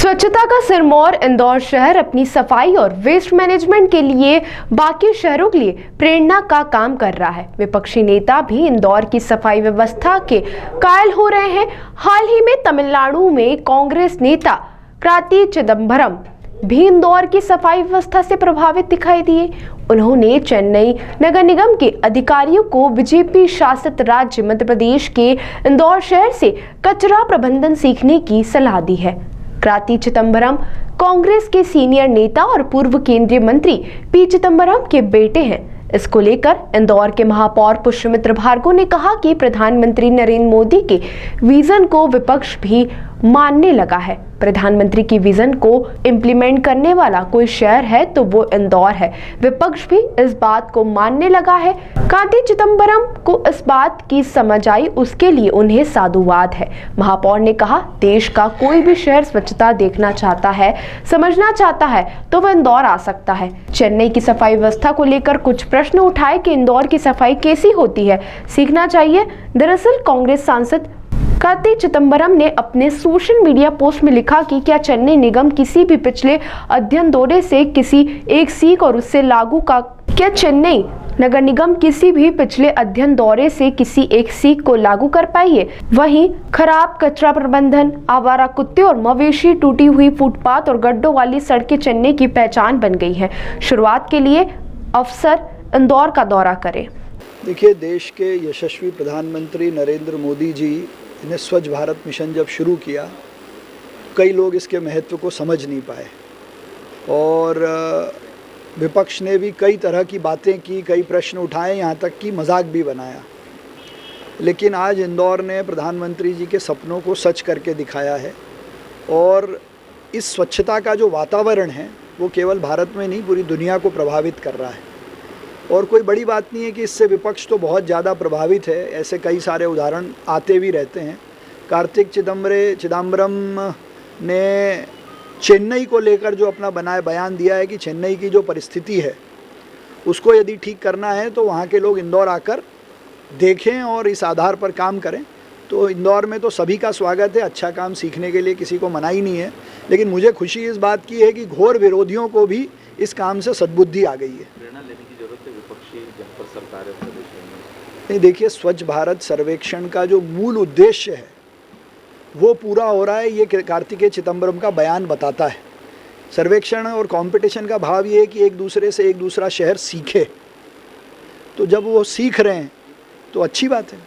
स्वच्छता का सिरमौर इंदौर शहर अपनी सफाई और वेस्ट मैनेजमेंट के लिए बाकी शहरों के लिए प्रेरणा का काम कर रहा है। विपक्षी नेता भी इंदौर की सफाई व्यवस्था के कायल हो रहे हैं। हाल ही में तमिलनाडु में कांग्रेस नेता कार्ति चिदंबरम भी इंदौर की सफाई व्यवस्था से प्रभावित दिखाई दिए। उन्होंने चेन्नई नगर निगम के अधिकारियों को बीजेपी शासित राज्य मध्य प्रदेश के इंदौर शहर से कचरा प्रबंधन सीखने की सलाह दी है। कार्ति चिदंबरम कांग्रेस के सीनियर नेता और पूर्व केंद्रीय मंत्री पी चिदंबरम के बेटे हैं। इसको लेकर इंदौर के महापौर पुष्यमित्र भार्गव ने कहा कि प्रधानमंत्री नरेंद्र मोदी के विजन को विपक्ष भी मानने लगा है। प्रधानमंत्री की विजन को इम्प्लीमेंट करने वाला कोई शहर है तो वो इंदौर है। विपक्ष भी इस बात को मानने लगा है। कार्ति चिदंबरम को इस बात की समझ आई, उसके लिए उन्हें साधुवाद है। महापौर ने कहा, देश का कोई भी शहर स्वच्छता देखना चाहता है, समझना चाहता है तो वह इंदौर आ सकता है। चेन्नई की सफाई व्यवस्था को लेकर कुछ प्रश्न उठाए कि इंदौर की सफाई कैसी होती है, सीखना चाहिए। दरअसल कांग्रेस सांसद कार्ति चिदंबरम ने अपने सोशल मीडिया पोस्ट में लिखा कि क्या चेन्नई निगम किसी भी पिछले अध्ययन दौरे से किसी एक सीख और उससे लागू का क्या चेन्नई नगर निगम किसी भी पिछले अध्ययन दौरे से किसी एक सीख को लागू कर पाई है। वहीं खराब कचरा प्रबंधन, आवारा कुत्ते और मवेशी, टूटी हुई फुटपाथ और गड्ढों वाली सड़कें चेन्नई की पहचान बन गई है। शुरुआत के लिए अफसर इंदौर का दौरा करें। देखिए, देश के यशस्वी प्रधानमंत्री नरेंद्र मोदी जी ने स्वच्छ भारत मिशन जब शुरू किया, कई लोग इसके महत्व को समझ नहीं पाए और विपक्ष ने भी कई तरह की बातें की, कई प्रश्न उठाए, यहाँ तक कि मजाक भी बनाया। लेकिन आज इंदौर ने प्रधानमंत्री जी के सपनों को सच करके दिखाया है और इस स्वच्छता का जो वातावरण है वो केवल भारत में नहीं, पूरी दुनिया को प्रभावित कर रहा है। और कोई बड़ी बात नहीं है कि इससे विपक्ष तो बहुत ज़्यादा प्रभावित है, ऐसे कई सारे उदाहरण आते भी रहते हैं। कार्ति चिदंबरम ने चेन्नई को लेकर जो अपना बयान दिया है कि चेन्नई की जो परिस्थिति है उसको यदि ठीक करना है तो वहाँ के लोग इंदौर आकर देखें और इस आधार पर काम करें। तो इंदौर में तो सभी का स्वागत है, अच्छा काम सीखने के लिए किसी को मनाही नहीं है। लेकिन मुझे खुशी इस बात की है कि घोर विरोधियों को भी इस काम से सद्बुद्धि आ गई है। नहीं, देखिए, स्वच्छ भारत सर्वेक्षण का जो मूल उद्देश्य है वो पूरा हो रहा है, ये कार्ति चिदंबरम का बयान बताता है। सर्वेक्षण और कंपटीशन का भाव ये है कि एक दूसरे से एक दूसरा शहर सीखे, तो जब वो सीख रहे हैं तो अच्छी बात है।